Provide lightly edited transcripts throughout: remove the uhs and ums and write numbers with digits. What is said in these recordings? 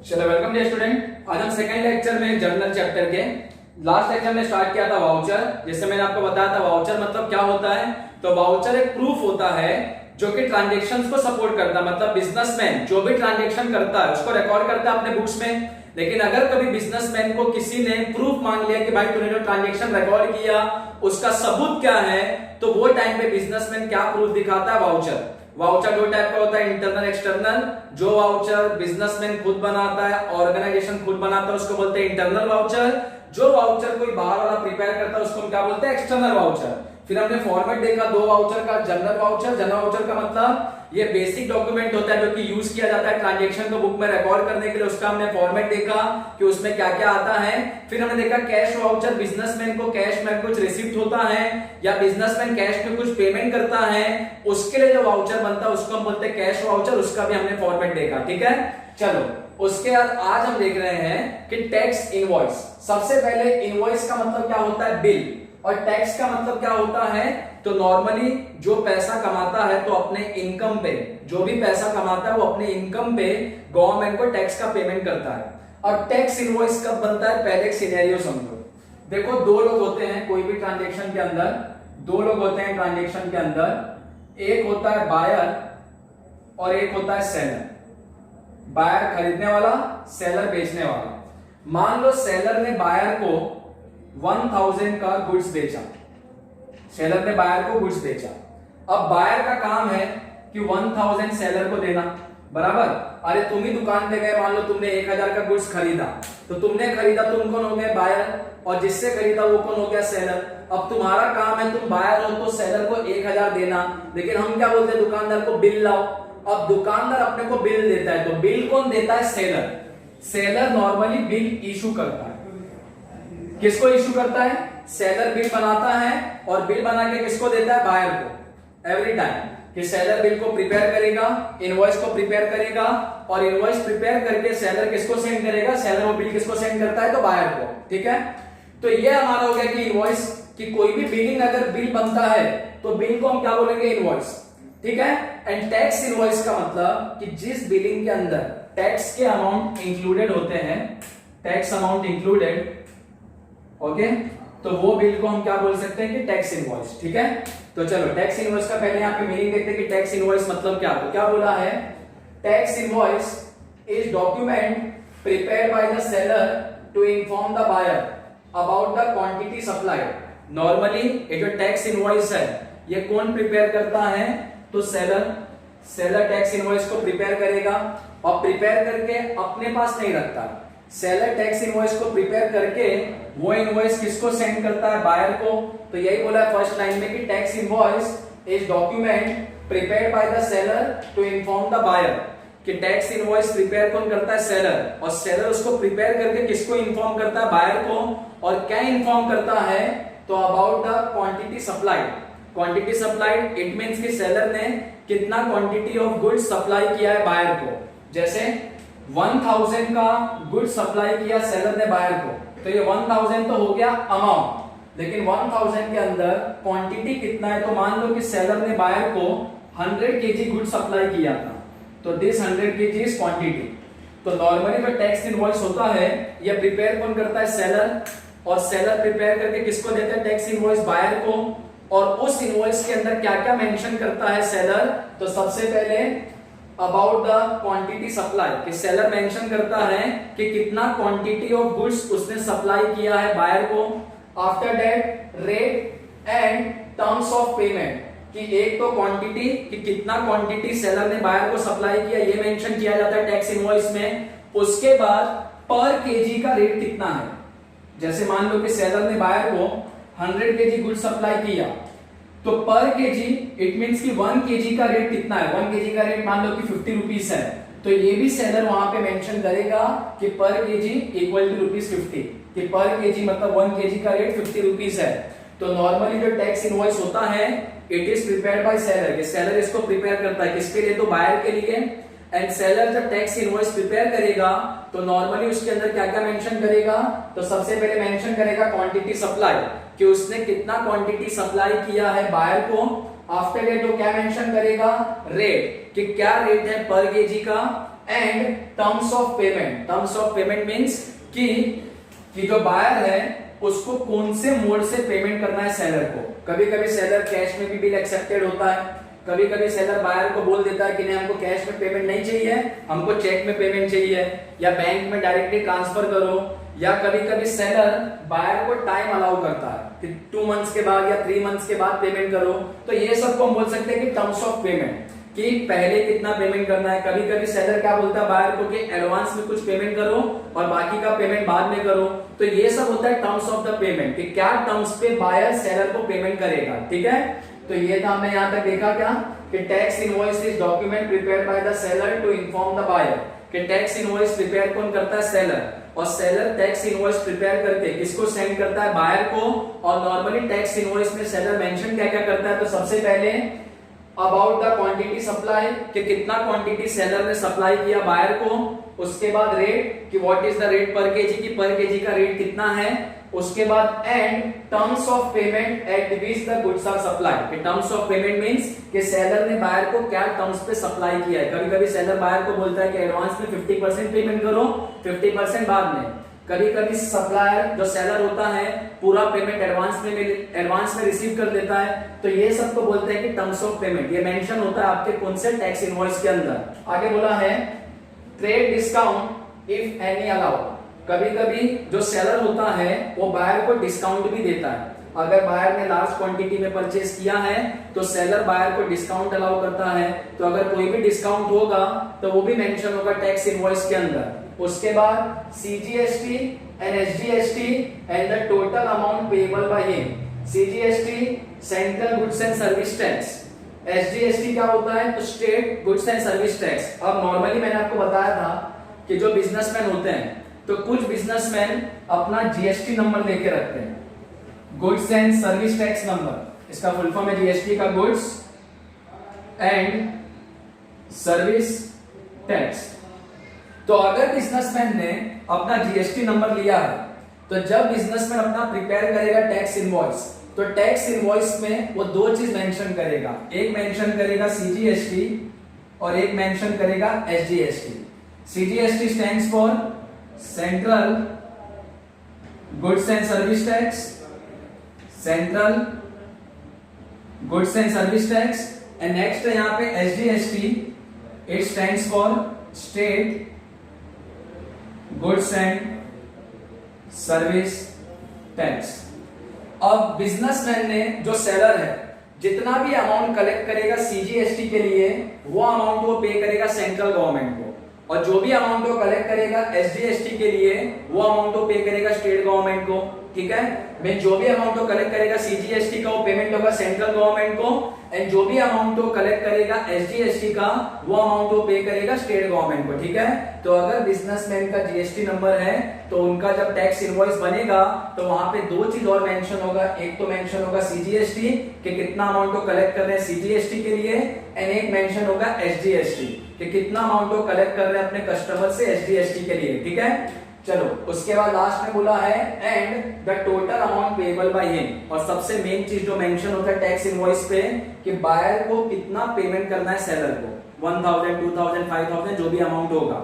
चलो welcome dear student. आज हम सेकंड लेक्चर में जर्नल चैप्टर के लास्ट लेक्चर में स्टार्ट किया था वाउचर। जैसे मैंने आपको बताया था वाउचर मतलब क्या होता है। तो वाउचर एक प्रूफ होता है जो कि ट्रांजैक्शंस को सपोर्ट करता है। मतलब बिजनेसमैन जो भी ट्रांजैक्शन करता है उसको रिकॉर्ड करता है अपने बुक्स में। लेकिन अगर कभी बिजनेसमैन को किसी ने प्रूफ मांग लिया कि भाई तूने जो ट्रांजैक्शन रिकॉर्ड किया उसका सबूत क्या है, तो वो टाइम पे बिजनेसमैन क्या प्रूफ दिखाता है? वाउचर। वाउचर दो टाइप का होता है, इंटरनल एक्सटर्नल। जो वाउचर बिजनेसमैन खुद बनाता है, ऑर्गेनाइजेशन खुद बनाता है, उसको बोलते हैं इंटरनल वाउचर। जो वाउचर कोई बाहर वाला प्रिपेयर करता है उसको हम क्या बोलते हैं? External voucher. फिर हमने फॉर्मेट देखा दो वाउचर का। जनरल वाउचर, जनरल वाउचर का मतलब ये बेसिक डॉक्यूमेंट होता है जो कि यूज किया जाता है ट्रांजैक्शन को बुक में रिकॉर्ड करने के लिए। उसका हमने फॉर्मेट देखा कि उसमें क्या क्या आता है। फिर हमने देखा कैश वाउचर, बिजनेसमैन को कैश में कुछ रिसिप्ट होता है या बिजनेसमैन कैश में कुछ पेमेंट करता है, उसके लिए जो वाउचर बनता है उसको हम बोलते हैं कैश वाउचर। उसका भी हमने फॉर्मेट देखा। ठीक है, चलो उसके बाद आज हम देख रहे हैं कि टैक्स इनवॉइस। सबसे पहले इनवॉइस का मतलब क्या होता है? बिल। और टैक्स का मतलब क्या होता है? तो नॉर्मली जो पैसा कमाता है तो अपने इनकम पे, जो भी पैसा कमाता है वो अपने इनकम पे गवर्नमेंट को टैक्स का पेमेंट करता है। और टैक्स इनवॉइस कब बनता है? पहले एक सिनेरियो समझो। देखो दो लोग होते हैं कोई भी ट्रांजैक्शन के अंदर, दो लोग होते हैं ट्रांजैक्शन के अंदर। एक होता है बायर और एक होता है सेलर। बायर खरीदने वाला, सेलर बेचने वाला। मान लो सेलर ने बायर को 1000 का गुड्स बेचा। सेलर ने बायर को गुड्स बेचा। अब बायर का काम है कि 1000 सेलर को देना, बराबर। अरे तुम ही दुकान पे गए, मान लो तुमने 1000 का गुड्स खरीदा, तो तुमने खरीदा, तुम कौन हो गए? बायर। और जिससे खरीदा वो कौन हो गया? सेलर। अब तुम्हारा काम है, तुम बायर हो तो सेलर को 1000 देना। लेकिन हम क्या बोलते हैं दुकानदार को? बिल लाओ। अब दुकानदार अपने को बिल देता है, तो बिल कौन देता है? Seller. Seller normally bill issue करता है। किसको इशू करता है? सेलर बिल बनाता है और बिल बना के किसको देता है? बायर को। एवरी टाइम कि सेलर बिल को प्रिपेयर करेगा, इनवॉइस को प्रिपेयर करेगा, और इनवॉइस प्रिपेयर करके सेलर किसको सेंड करेगा? सेलर वो बिल किसको सेंड करता है? तो बायर को। ठीक है, तो ये हमारा हो गया कि इनवॉइस की कोई भी बिलिंग अगर बिल बनता है तो बिल को हम क्या बोलेंगे? इनवॉइस। ठीक है। एंड टैक्स इनवॉइस का मतलब कि जिस बिलिंग के अंदर टैक्स के अमाउंट इंक्लूडेड होते हैं, टैक्स अमाउंट इंक्लूडेड, ओके, तो वो बिल को हम क्या बोल सकते हैं? कि टैक्स इनवॉइस। ठीक है, तो चलो टैक्स इनवॉइस का पहले यहाँ पे मीनिंग देखते हैं कि टैक्स इनवॉइस मतलब क्या। तो क्या बोला है? Tax invoice is document prepared by the seller to inform the buyer about the quantity supplied. Normally ये जो टैक्स इनवॉइस है ये कौन प्रिपेयर करता है? तो सेलर। सेलर टैक्स इनवॉइस को प्रिपेयर करेगा और प्रिपेयर करके अपने पास नहीं रखता। सेलर टैक्स इनवॉइस को प्रिपेयर करके वो इनवॉइस किसको सेंड करता है? बायर को। तो यही बोला है फर्स्ट लाइन में कि tax invoice is document prepared by the seller to inform the buyer. कि टैक्स इनवॉइस प्रिपेयर कौन करता है? सेलर। और सेलर उसको प्रिपेयर करके किसको इन्फॉर्म करता है? बायर को। और क्या इन्फॉर्म करता है? तो about the quantity supplied. Quantity supplied it means कि सेलर ने कितना क्वांटिटी ऑफ गुड्स सप्लाई किया है बायर को। जैसे 1000 का गुड सप्लाई किया सेलर ने बायर को, तो ये 1000 तो हो गया अमाउंट, लेकिन 1000 के अंदर क्वांटिटी कितना है? तो मान लो कि सेलर ने बायर को 100 केजी गुड सप्लाई किया था, तो दिस 100 केजी इज क्वांटिटी। तो नॉर्मली जो टैक्स इनवॉइस होता है ये प्रिपेयर कौन करता है? सेलर। और सेलर प्रिपेयर करके किसको देता है? टैक्स इनवॉइस बायर को। और उस इनवॉइस के अंदर क्या क्या मेंशन करता है सेलर? तो सबसे पहले अबाउट द क्वांटिटी सप्लाई, कि सेलर मेंशन करता है कि कितना क्वांटिटी ऑफ गुड्स उसने सप्लाई किया है बायर को। After that rate and terms of payment, कि एक तो क्वांटिटी, कि कितना क्वांटिटी सेलर ने बायर को सप्लाई किया ये मेंशन किया जाता है टैक्स इनवॉइस में। उसके बाद पर केजी का रेट कितना है। जैसे मान लो कि सेलर ने बायर को 100 केजी गुड्स सप्लाई किया, तो पर केजी इट मींस कि 1 केजी का रेट कितना है? 1 केजी का रेट मान लो कि 50 रुपीस है, तो ये भी सेलर वहां पे मेंशन करेगा कि पर केजी इक्वल टू ₹50, कि पर केजी मतलब 1 केजी का रेट 50 रुपीस है। तो नॉर्मली जो टैक्स इनवॉइस होता है it is prepared by seller, कि सेलर इसको प्रिपेयर करता है किसके लिए? तो बायर के लिए। एंड सेलर जब टैक्स इनवॉइस प्रिपेयर करेगा तो नॉर्मली उसके अंदर क्या क्या मेंशन करेगा? तो सबसे पहले मेंशन करेगा क्वांटिटी सप्लाई, कि उसने कितना क्वांटिटी सप्लाई किया है बायर को। आफ्टर दैट वो क्या मेंशन करेगा? रेट, कि क्या रेट है पर केजी का। And terms of payment. Terms of payment means कि जो बायर है उसको कौन से मोड से पेमेंट करना है सेलर को। कभी कभी सेलर कैश में भी बिल एक्सेप्टेड होता है, कभी कभी सेलर बायर को बोल देता है कि नहीं हमको कैश में पेमेंट नहीं चाहिए, हमको चेक में पेमेंट चाहिए या बैंक में डायरेक्टली ट्रांसफर करो, या कभी कभी सेलर बायर को टाइम अलाउ करता है कि 2 मंथ्स के बाद या 3 मंथ्स के बाद पेमेंट करो। तो ये सब को हम बोल सकते हैं कि टर्म्स ऑफ पेमेंट, कि पहले कितना पेमेंट करना है। कभी कभी सेलर क्या बोलता है बायर को कि एडवांस में कुछ पेमेंट करो और बाकी का पेमेंट बाद में करो। तो ये सब होता है टर्म्स ऑफ द पेमेंट, कि क्या टर्म्स पे बायर सेलर को पेमेंट करेगा। ठीक है, तो ये था हमने यहाँ तक देखा क्या कि tax invoice is document prepared by the seller to inform the buyer. कि टैक्स इनवॉइस प्रिपेयर कौन करता है, सेलर, और सेलर टैक्स इनवॉइस प्रिपेयर करके किसको सेंड करता है, बायर को। और नॉर्मली टैक्स इनवॉइस में सेलर मेंशन क्या क्या करता है, तो सबसे पहले अबाउट द क्वांटिटी सप्लाई, कि कितना क्वांटिटी सेलर ने सप्लाई किया बायर को। उसके बाद रेट, कि what is the rate per KG, की पर केजी का रेट कितना है। उसके बाद and terms of payment at which the goods are supply. कि टर्म्स ऑफ पेमेंट मींस कि सेलर ने बायर को क्या टर्म्स पे सप्लाई किया है। कभी कभी सेलर बायर को बोलता है कि एडवांस में 50% पेमेंट करो, 50% बाद में। कभी कभी सप्लायर जो सेलर होता है पूरा पेमेंट एडवांस में रिसीव कर लेता है। तो ये सब को बोलते हैं कि टर्म्स ऑफ पेमेंट। ये मेंशन होता है आपके कौन से टैक्स इनवॉइस के अंदर। आगे बोला है trade discount if any allow. कभी कभी जो सेलर होता है वो बायर को डिस्काउंट भी देता है। अगर बायर ने लार्ज क्वांटिटी में परचेज किया है तो सेलर बायर को डिस्काउंट अलाउ करता है। तो अगर कोई भी डिस्काउंट होगा तो वो भी मेंशन होगा टैक्स इनवॉइस के अंदर। उसके बाद CGST and SGST and the total amount payable by him. CGST central goods and service tax, SGST क्या होता है, तो state goods and service tax. अब नॉर्मली मैंने आपको बताया था कि जो बिजनेसमैन होते हैं तो कुछ बिजनेसमैन अपना जीएसटी नंबर लेके रखते हैं, goods and service tax number. इसका फुल फॉर्म है जीएसटी का गुड्स एंड सर्विस टैक्स। तो अगर बिजनेसमैन ने अपना जीएसटी नंबर लिया है तो जब बिजनेसमैन अपना प्रिपेयर करेगा टैक्स इनवॉइस, तो टैक्स इनवॉइस में वो 2 चीज मेंशन करेगा। एक मेंशन करेगा सीजीएसटी और एक मेंशन करेगा SGST. CGST stands for central goods and service tax, central goods and service tax. And next है यहाँ पे SGST, it stands for state goods and service tax. अब बिजनेसमैन ने, जो सेलर है, जितना भी अमाउंट कलेक्ट करेगा सीजीएसटी के लिए वो अमाउंट वो पे करेगा सेंट्रल गवर्नमेंट को, और जो भी अमाउंट वो कलेक्ट करेगा एसजीएसटी के लिए वो अमाउंट वो पे करेगा स्टेट गवर्नमेंट को। ठीक है, मैं जो भी अमाउंट वो कलेक्ट करेगा सीजीएसटी का वो पेमेंट होगा सेंट्रल गवर्नमेंट को, एंड जो भी अमाउंट वो कलेक्ट करेगा एसजीएसटी का वो अमाउंट वो पे करेगा स्टेट गवर्नमेंट को। ठीक है, तो अगर बिजनेसमैन का जीएसटी नंबर है तो उनका जब टैक्स इनवॉइस बनेगा तो वहां पे 2 चीज और मेंशन होगा। एक तो मेंशन होगा सीजीएसटी कि कितना अमाउंट वो कलेक्ट कर रहे हैं सीजीएसटी के लिए, एंड एक मेंशन होगा एसजीएसटी कि कितना अमाउंट वो कलेक्ट कर रहे हैं अपने कस्टमर से एसजीएसटी के लिए। ठीक है, चलो उसके बाद लास्ट में बोला है and the total amount payable by him. और सबसे मेन चीज जो मेंशन होता है टैक्स इनवॉइस पे कि बायर को कितना पेमेंट करना है सेलर को, 1000, 2000, 5000 जो भी अमाउंट होगा।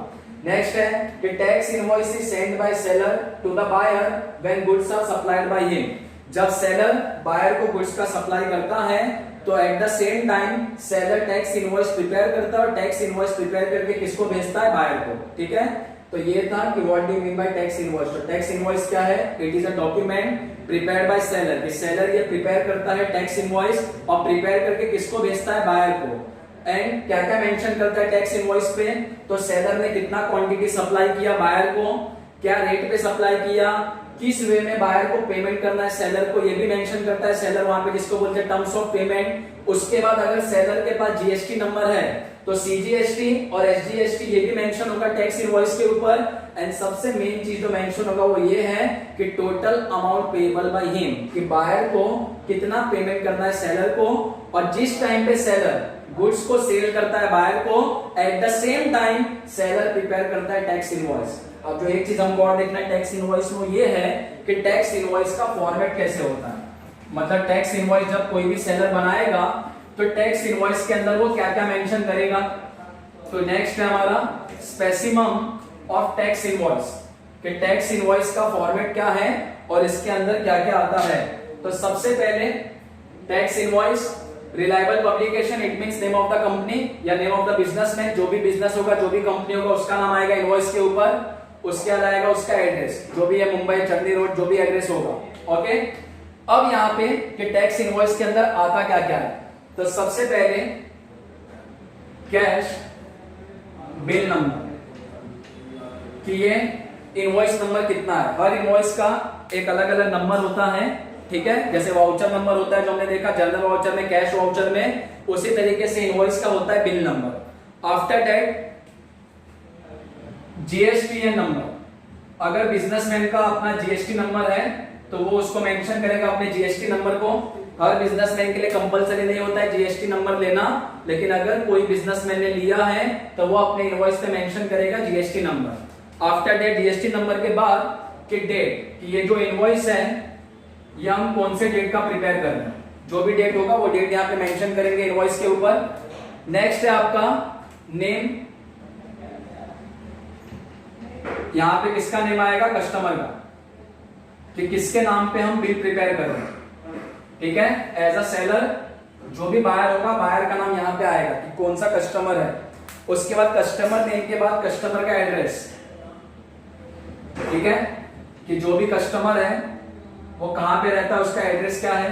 नेक्स्ट है कि tax invoice is send by seller to the buyer when goods are supplied by him. जब सेलर बायर को गुड्स का सप्लाई करता है तो at the same time seller tax invoice prepare करता है, और टैक्स इनवॉइस प्रिपेयर करके किसको भेजता है, बायर को। ठीक है, तो ये था कि what do you mean by tax invoice. तो टैक्स इनवॉइस क्या है, it is a document prepared bye seller. Seller ये प्रिपेयर करता है टैक्स इनवॉइस और प्रिपेयर करके किसको भेजता है, बायर को। एंड क्या क्या मेंशन करता है टैक्स इनवॉइस पे, तो सेलर ने कितना क्वांटिटी सप्लाई किया बायर को, क्या रेट पे सप्लाई किया, किस वे में बायर को पेमेंट करना है सेलर को, ये भी मेंशन करता है सेलर वहां पे, जिसको बोलते हैं टर्म्स ऑफ पेमेंट। उसके बाद अगर सेलर के पास जीएसटी नंबर है तो सीजीएसटी और एसजीएसटी ये भी मेंशन होगा टैक्स इनवॉइस के ऊपर। एंड सबसे मेन चीज जो मेंशन होगा वो ये है कि total amount payable by him, कि बायर को कितना पेमेंट करना है सेलर को, और जिस टाइम पे सेलर गुड्स को सेल करता है बायर को eight the same time seller prepare करता है टैक्स इनवॉइस। अब जो एक चीज हमको और देखना है टैक्स इनवॉइस में ये है कि टैक्स इनवॉइस का फॉर्मेट कैसे होता है। मतलब टैक्स इनवॉइस जब कोई भी सेलर बनाएगा तो टैक्स इनवॉइस के अंदर वो क्या क्या मेंशन करेगा। तो नेक्स्ट है हमारा स्पेसिमम ऑफ टैक्स इनवॉइस, कि टैक्स इनवॉइस का फॉर्मेट क्या है और इसके अंदर क्या क्या आता है। तो सबसे पहले tax invoice, reliable publication, it means name of the company या नेम ऑफ द बिजनेसमैन, जो भी बिजनेस होगा, जो भी कंपनी होगा, उसका नाम आएगा इनवॉइस के ऊपर, उसके बाद आएगा उसका एड्रेस, जो भी है मुंबई चंडी रोड, जो भी एड्रेस होगा। ओके, अब यहाँ पे कि टैक्स इनवॉइस के अंदर आता क्या क्या है। तो सबसे पहले कैश बिल नंबर, कि ये इनवॉइस नंबर कितना है। हर इनवॉइस का एक अलग अलग नंबर होता है, ठीक है। जैसे वाउचर नंबर होता है जो हमने देखा जनरल वाउचर में, कैश वाउचर में, उसी तरीके से इनवॉइस का होता है bill number. After that GSTN number, अगर बिजनेसमैन का अपना जीएसटी नंबर है तो वो उसको मेंशन करेगा अपने जीएसटी नंबर को। हर बिजनेसमैन के लिए कंपलसरी नहीं होता है जीएसटी नंबर लेना, लेकिन अगर कोई बिजनेसमैन ने लिया है तो वो अपने इनवॉइस पे मेंशन करेगा GST number. After that GST number के बाद कि डेट, कि ये जो इनवॉइस है ये हम कौन से डेट का प्रिपेयर कर रहे हैं, जो भी डेट होगा वो डेट यहाँ पे मेंशन करेंगे इनवॉइस के ऊपर। नेक्स्ट है आपका नेम, यहां पे किसका नेम आएगा, कस्टमर का, कि किसके नाम पे हम बिल प्रिपेयर कर रहे हैं, ठीक है। एज अ सेलर जो भी बायर होगा, बायर का नाम यहाँ पे आएगा कि कौन सा कस्टमर है। उसके बाद कस्टमर नेम के बाद कस्टमर का एड्रेस, ठीक है, कि जो भी कस्टमर है वो कहां पे रहता है, उसका एड्रेस क्या है।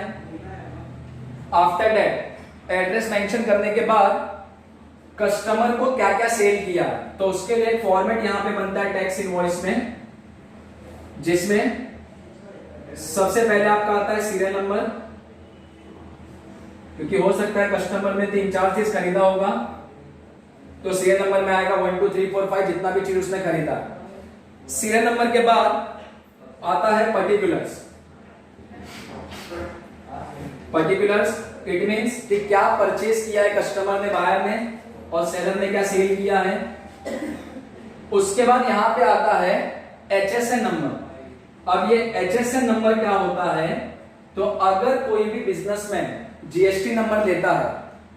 आफ्टर दैट एड्रेस मेंशन करने के बाद कस्टमर को क्या क्या सेल किया, तो उसके लिए एक फॉर्मेट यहां पे बनता है टैक्स इनवॉइस में, जिसमें सबसे पहले आपका आता है सीरियल नंबर, क्योंकि हो सकता है कस्टमर ने 3-4 चीज खरीदा होगा, तो सीरियल नंबर में आएगा 1 2 3 4 5 जितना भी चीज उसने खरीदा। सीरियल नंबर के बाद आता है पर्टिकुलर्स। पर्टिकुलर्स इट मींस कि क्या परचेज किया है कस्टमर ने, बायर ने, और सेलर ने क्या सेल किया है। उसके बाद यहां पे आता है HSN नंबर। अब ये HSN नंबर क्या होता है, तो अगर कोई भी बिजनेसमैन जीएसटी नंबर लेता है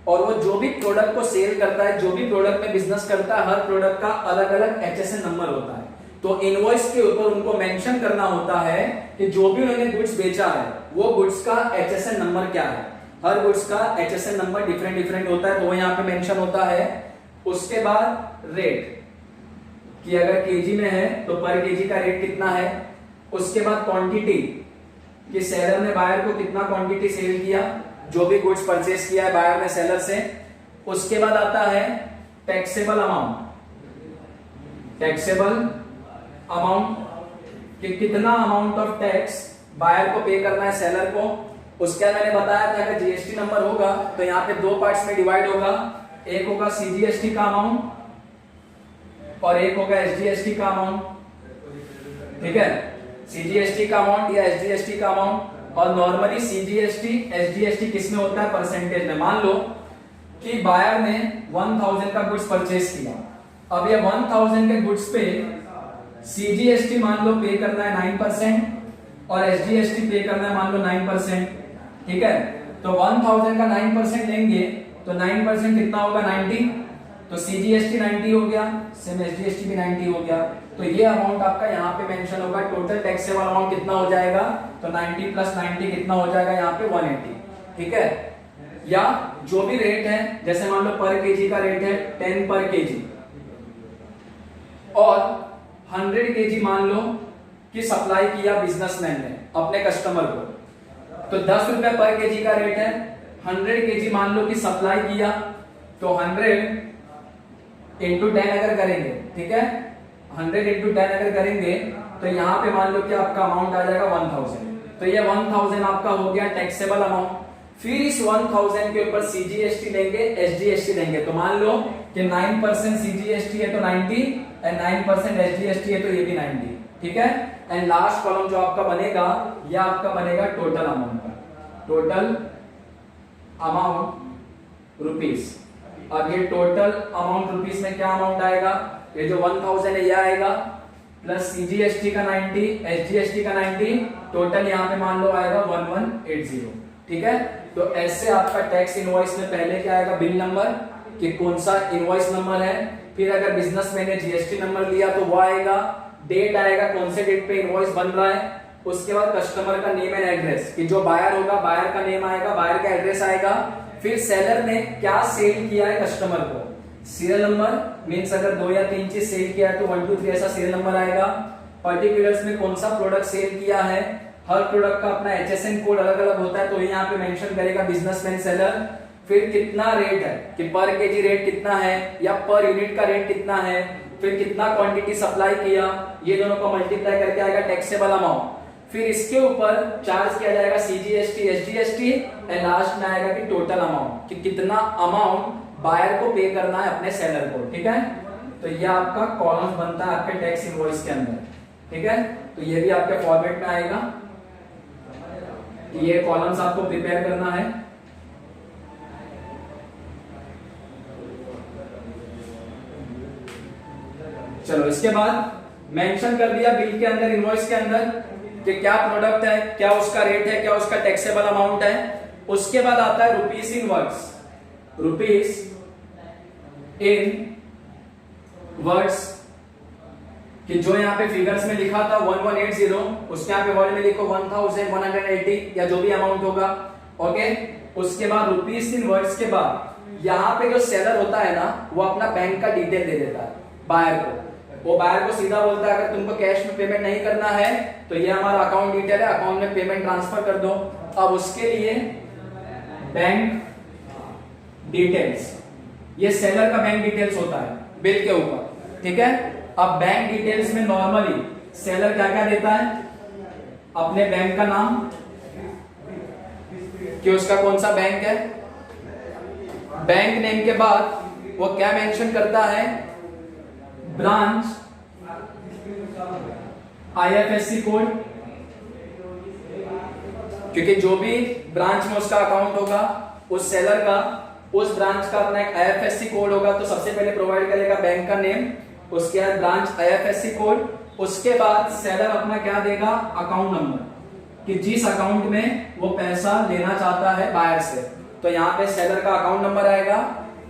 और वो जो भी प्रोडक्ट को सेल करता है, जो भी प्रोडक्ट में बिजनेस करता है, हर प्रोडक्ट का अलग अलग HSN नंबर होता है। तो इनवॉइस के ऊपर उनको मेंशन करना होता है कि जो भी उन्होंने गुड्स बेचा है वो गुड्स का HSN नंबर क्या है। हर गुड्स का HSN नंबर डिफरेंट होता है, तो वो यहाँ पे मेंशन होता है। उसके बाद रेट, कि अगर केजी में है तो पर केजी का रेट कितना है। उसके बाद क्वांटिटी, कि सेलर ने बायर को कितना क्वांटिटी सेल किया, जो भी गुड्स परचेस किया है बायर ने सेलर से। उसके बाद आता है टैक्सेबल अमाउंट, टैक्सेबल अमाउंट, कि कितना अमाउंट ऑफ टैक्स बायर को पे करना है सेलर को। उसके बाद मैंने बताया था अगर जीएसटी नंबर होगा तो यहाँ पे 2 पार्ट्स में डिवाइड होगा, एक होगा सीजीएसटी का अमाउंट और एक होगा एसजीएसटी का अमाउंट, ठीक है। सीजीएसटी का अमाउंट या एसजीएसटी का अमाउंट। और नॉर्मली सीजीएसटी एसजीएसटी किस में होता है, परसेंटेज में। मान लो कि बायर ने 1000 का गुड्स परचेज किया, अब ये 1000 के गुड्स पे सीजीएसटी मान लो पे करना है 9% और एसजीएसटी पे करना है मान लो 9%, ठीक है। तो 1000 का 9% लेंगे तो 9% कितना होगा, 90। तो सीजीएसटी 90 हो गया, सेम एसजीएसटी भी 90 हो गया। तो ये अमाउंट आपका यहाँ पे मेंशन होगा। टोटल टैक्सेबल अमाउंट कितना हो जाएगा, तो 90 प्लस 90 कितना हो जाएगा यहाँ पे 180, ठीक है। या जो भी रेट है, जैसे मान लो पर केजी का रेट है 10 पर केजी और 100 केजी मान लो कि सप्लाई किया बिजनेसमैन ने अपने कस्टमर को, तो 10 रुपए पर केजी का रेट है। 100 केजी मान लो कि सप्लाई किया, तो 100 इंटू 10 अगर करेंगे, ठीक है, 100 इंटू 10 अगर करेंगे तो यहाँ पे मान लो कि आपका अमाउंट आ जाएगा 1000। तो ये 1000 आपका हो गया टैक्सेबल अमाउंट। फिर इस 1000 के ऊपर सीजीएसटी लेंगे, एसजीएसटी लेंगे। तो मान लो कि 9% सीजीएसटी है तो 90 एंड 9% एसजीएसटी है तो ये भी 90, ठीक है। एंड लास्ट कॉलम जो आपका बनेगा, ये आपका बनेगा टोटल अमाउंट का, टोटल अमाउंट रुपीस। अब ये टोटल अमाउंट रुपीस में क्या अमाउंट आएगा, ये जो 1000 है ये आएगा प्लस सीजीएसटी का 90, एसजीएसटी का 90, टोटल यहाँ पे मान लो आएगा 1180, ठीक है। तो ऐसे आपका टैक्स इनवॉइस में पहले क्या आएगा, बिल नंबर, कि कौन सा इनवॉइस नंबर है, फिर अगर बिजनेसमैन ने जीएसटी नंबर लिया तो वो आएगा, डेट आएगा कौन से डेट पे इनवॉइस बन रहा है, उसके बाद कस्टमर का नेम एंड एड्रेस कि जो बायर होगा बायर का नेम आएगा, बायर का एड्रेस आएगा, फिर सेलर ने क्या सेल किया है कस्टमर को, सीरियल नंबर मींस अगर 2 या 3 चीज सेल किया है तो 1 2 3 ऐसा सीरियल नंबर आएगा, पर्टिकुलर्स में कौन सा प्रोडक्ट सेल किया है, हर प्रोडक्ट का अपना एचएसएन कोड अलग अलग होता है तो यहाँ पे मेंशन करेगा बिजनेसमैन सेलर, फिर कितना रेट है कि पर केजी रेट कितना है या पर यूनिट का रेट कितना है, फिर कितना क्वांटिटी सप्लाई किया, ये दोनों को मल्टीप्लाई करके आएगा टैक्सेबल अमाउंट, फिर इसके ऊपर चार्ज किया जाएगा सीजीएसटी एसजीएसटी एंड लास्ट में आएगा कि टोटल अमाउंट कि कितना अमाउंट बायर को पे करना है अपने सेलर को। ठीक है, तो ये आपका कॉलम बनता है आपके टैक्स इनवॉइस के अंदर। ठीक है, तो ये भी आपके फॉर्मेट में आएगा, ये कॉलम्स आपको प्रिपेयर करना है। चलो इसके बाद मेंशन कर दिया बिल के अंदर, इनवॉइस के अंदर कि क्या प्रोडक्ट है, क्या उसका रेट है, क्या उसका टैक्सेबल अमाउंट है। उसके बाद आता है rupees in words, rupees in words कि जो यहाँ पे फिगर्स में लिखा था 1180 उसके यहाँ पे वर्ड में लिखो 1180 या जो भी अमाउंट होगा। ओके, उसके बाद रुपीस इन वर्ड्स के बाद यहाँ पे जो सेलर होता है ना वो अपना बैंक का डिटेल दे देता है बायर को, वो बायर को सीधा बोलता है अगर तुमको कैश में पेमेंट नहीं करना है तो ये हमारा अकाउंट डिटेल है, अकाउंट में पेमेंट ट्रांसफर कर दो। अब उसके लिए बैंक डिटेल्स, ये सेलर का बैंक डिटेल्स होता है बिल के ऊपर। ठीक है, अब बैंक डिटेल्स में नॉर्मली सेलर क्या क्या देता है, अपने बैंक का नाम कि उसका कौन सा बैंक है, बैंक नेम के बाद वो क्या मेंशन करता है, ब्रांच आईएफएससी कोड, क्योंकि जो भी ब्रांच में उसका अकाउंट होगा उस सेलर का उस ब्रांच का अपना एक आईएफएससी कोड होगा, तो सबसे पहले प्रोवाइड करेगा बैंक का नेम, उसके बाद ब्रांच आईएफएससी कोड, उसके बाद सेलर अपना क्या देगा, अकाउंट नंबर कि जिस अकाउंट में वो पैसा लेना चाहता है बायर से, तो यहाँ पे सेलर का अकाउंट नंबर आएगा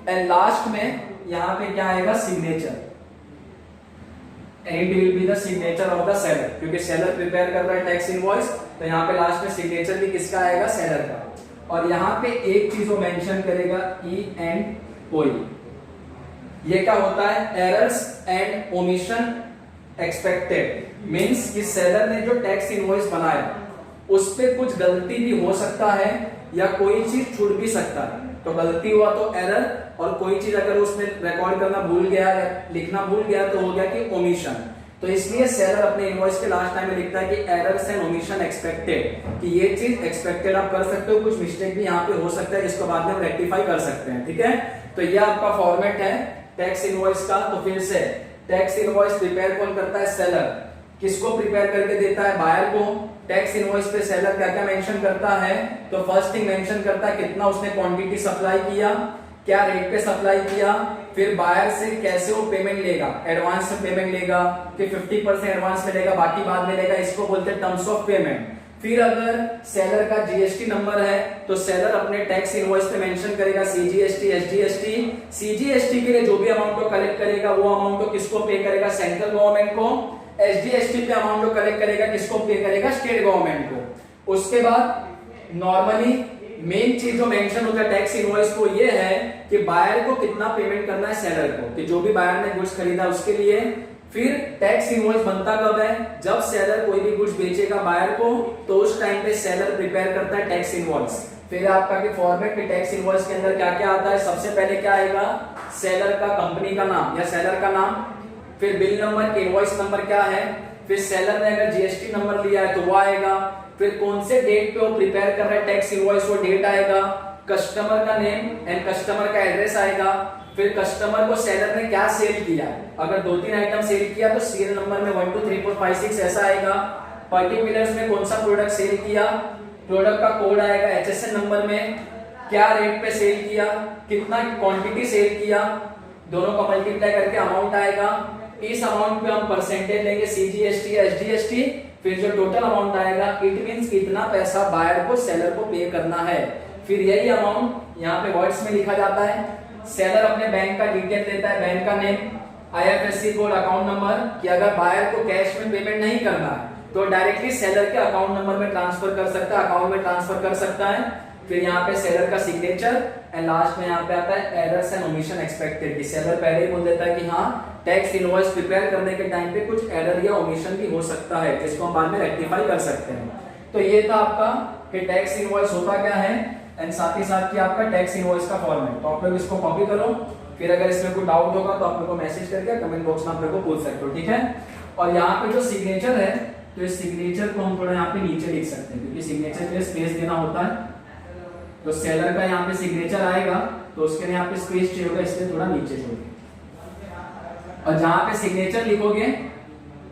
एंड लास्ट में यहाँ पे क्या आएगा, signature, and will be the signature of the seller, क्योंकि सेलर प्रिपेयर कर रहा है टैक्स इनवॉइस, तो यहाँ पे लास्ट में सिग्नेचर भी किसका आएगा, सेलर का। और यहाँ पे एक चीज वो मेंशन करेगा ई एंड ओ, ये क्या होता है, errors and omission expected, means कि सेलर ने जो टैक्स इनवॉइस बनाया उस पे कुछ गलती भी हो सकता है या कोई चीज छूट भी सकता है, तो गलती हुआ तो एरर, और कोई चीज अगर उसमें रिकॉर्ड करना भूल गया या लिखना भूल गया तो हो गया कि ओमिशन। तो इसलिए सेलर अपने इनवॉइस के लास्ट टाइम में लिखता है कि एरर्स एंड ओमिशन एक्सपेक्टेड, कि ये चीज एक्सपेक्टेड आप कर सकते हो, कुछ मिस्टेक भी यहाँ पे हो सकता है जिसको बाद में रेक्टिफाई कर सकते हैं। ठीक है, तो ये आपका फॉर्मेट है टैक्स इनवॉइस का। तो फिर से टैक्स इनवॉइस प्रिपेयर कौन करता है, सेलर, किसको प्रिपेयर करके देता है, बायर को। टैक्स इनवॉइस पे सेलर क्या क्या मेंशन करता है, तो फर्स्ट थिंग मेंशन करता है कितना उसने क्वांटिटी सप्लाई किया, क्या रेट पे सप्लाई किया, फिर बायर से कैसे वो पेमेंट लेगा, एडवांस में पेमेंट लेगा कि 50% एडवांस में लेगा बाकी बाद में लेगा, इसको बोलते हैं टर्म्स ऑफ पेमेंट। फिर अगर सेलर का जीएसटी नंबर है तो सेलर अपने टैक्स इनवॉइस पे मेंशन करेगा सीजीएसटी एसजीएसटी, सीजीएसटी के लिए जो भी अमाउंट को कलेक्ट करेगा वो अमाउंट को किसको पे करेगा, सेंट्रल गवर्नमेंट को, एसजीएसटी पे अमाउंट को कलेक्ट करेगा किसको पे करेगा, स्टेट गवर्नमेंट को। उसके बाद नॉर्मली मेन चीज जो मेंशन होता है टैक्स इनवॉइस को ये है कि बायर को कितना पेमेंट करना है सेलर को, कि जो भी बायर ने गुड्स खरीदा उसके लिए। फिर टैक्स इनवॉइस बनता कब है, जब सेलर कोई भी गुड्स बेचेगा बायर को तो उस टाइम पे सेलर प्रिपेयर करता है टैक्स इनवॉइस। फिर आपका कि फॉर्मेट में टैक्स इनवॉइस के अंदर क्या क्या आता है, सबसे पहले क्या आएगा, सेलर का कंपनी का नाम या सेलर का नाम, फिर बिल नंबर, इनवॉइस नंबर क्या है, फिर सेलर ने अगर जीएसटी नंबर लिया है तो वो आएगा, फिर कौन से डेट पे वो प्रिपेयर कर रहा है टैक्स इनवॉइस वो डेट आएगा, कस्टमर का नेम एंड कस्टमर का एड्रेस आएगा, फिर कस्टमर को सेलर ने क्या सेल किया, अगर 2-3 आइटम सेल किया तो सीरियल नंबर में 1 2 3 4 5 6 ऐसा आएगा, पर्टिकुलर्स में कौन सा प्रोडक्ट सेल किया, प्रोडक्ट का कोड आएगा, एचएसएन नंबर में क्या रेट पे सेल किया, कितना क्वांटिटी सेल किया, दोनों का मल्टीप्लाई करके अमाउंट आएगा, इस अमाउंट पे हम परसेंटेज लेंगे सीजीएसटी एसजीएसटी, फिर जो टोटल अमाउंट आएगा इट मींस कितना पैसा बायर को सेलर को पे करना है, फिर यही अमाउंट यहाँ पे वर्ड्स में लिखा जाता है। सेलर अपने बैंक का डिटेल देता है, बैंक का name, IFSC code, account number, कि अगर बायर को कैश में पेमेंट नहीं करना है तो डायरेक्टली सेलर के अकाउंट नंबर में ट्रांसफर कर सकता है, अकाउंट में ट्रांसफर कर सकता है। फिर यहाँ पे सेलर का सिग्नेचर एंड लास्ट में यहाँ पे आता है एरर्स एंड ओमिशन एक्सपेक्टेड, कि सेलर पहले ही बोल देता है कि हाँ टैक्स इनवॉइस प्रिपेयर करने के टाइम पे कुछ एरर या ओमिशन भी हो सकता है जिसको हम बाद में रेक्टिफाई कर सकते हैं। तो ये था आपका कि टैक्स इनवॉइस होता क्या है एंड साथ ही साथ कि आपका टैक्स इनवॉइस का फॉर्मेट। तो आप लोग इसको कॉपी करो, फिर अगर इसमें कोई डाउट होगा तो आप लोग को मैसेज करके कमेंट बॉक्स में आप लोग को पूछ सकते हो, ठीक है। और यहाँ पे जो सिग्नेचर है तो इस सिग्नेचर को हम थोड़ा यहाँ पे नीचे लिख सकते हैं क्योंकि सिग्नेचर के लिए स्पेस देना होता है। तो सेलर का यहाँ पे सिग्नेचर आएगा तो उसके लिए यहाँ पे स्पेस चाहिए होगा, इसलिए थोड़ा नीचे छोड़िए। और जहां पे सिग्नेचर लिखोगे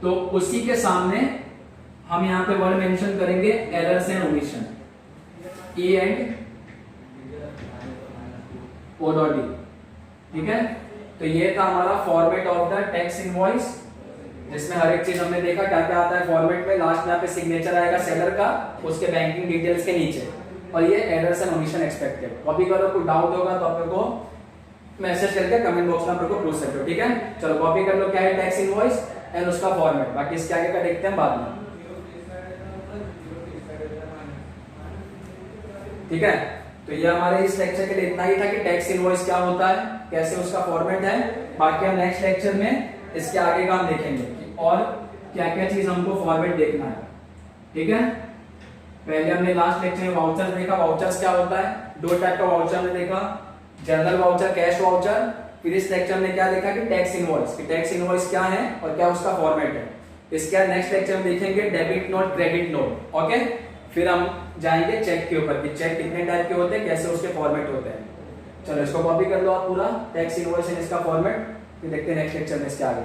तो उसी के सामने हम यहाँ पे वर्ड मेंशन करेंगे errors and omission, E and O dot D, ठीक है। तो ये था हमारा format of the tax invoice, जिसमें हर एक चीज हमने देखा क्या क्या आता है फॉर्मेट में। लास्ट में यहाँ पे सिग्नेचर आएगा सेलर का, उसके बैंकिंग डिटेल्स के नीचे, और ये errors and omission expected. Copy करो, कोई डाउट होगा तो आप लोग को मैसेज करके कमेंट बॉक्स में आप लोग को पूछ सकते हो, ठीक है। चलो कॉपी कर लो क्या है टैक्स इनवॉइस एंड उसका फॉर्मेट, बाकी इसके आगे का देखते हैं बाद में, ठीक है। तो ये हमारे इस लेक्चर के लिए इतना ही था कि टैक्स इनवॉइस क्या होता है, कैसे उसका फॉर्मेट है। बाकी हम नेक्स्ट लेक्चर में इसके आगे का हम देखेंगे कि और क्या क्या चीज हमको फॉर्मेट देखना है, ठीक है। पहले हमने लास्ट लेक्चर में वाउचर्स देखा, वाउचर्स क्या होता है, दो टाइप का वाउचर हमने देखा, जनरल वाउचर, कैश वाउचर। फिर इस लेक्चर में क्या देखा कि टैक्स इनवॉइस, कि टैक्स इनवॉइस क्या है और क्या उसका फॉर्मेट है। इसके बाद नेक्स्ट लेक्चर में देखेंगे debit note, credit note, okay. फिर हम जाएंगे चेक के ऊपर कि चेक कितने टाइप के होते हैं, कैसे उसके फॉर्मेट होते हैं। चलो इसको कॉपी कर लो आप पूरा टैक्स इनवॉइस एंड इसका फॉर्मेट, फिर देखते हैं नेक्स्ट लेक्चर में इसके आगे।